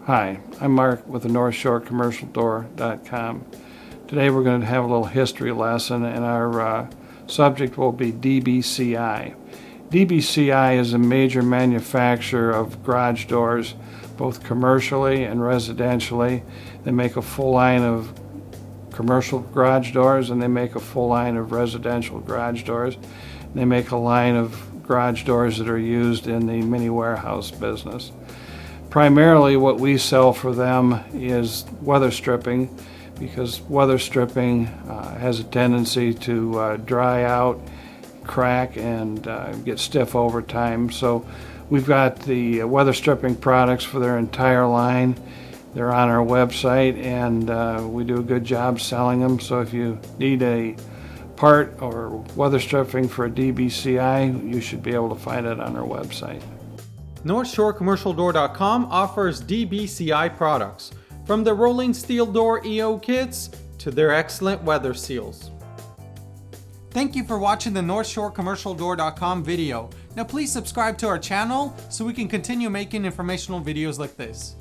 Hi, I'm Mark with the NorthShoreCommercialDoor.com. Today we're going to have a little history lesson, and our subject will be DBCI. DBCI is a major manufacturer of garage doors, both commercially and residentially. They make a full line of commercial garage doors, and they make a full line of residential garage doors. They make a line of garage doors that are used in the mini warehouse business. Primarily what we sell for them is weather stripping, because weather stripping has a tendency to dry out, crack, and get stiff over time. So we've got the weather stripping products for their entire line. They're on our website, and we do a good job selling them. So if you need a part or weather stripping for a DBCI, you should be able to find it on our website. NorthShoreCommercialDoor.com offers DBCI products, from the rolling steel door EO kits to their excellent weather seals. Thank you for watching the NorthShoreCommercialDoor.com video. Now please subscribe to our channel so we can continue making informational videos like this.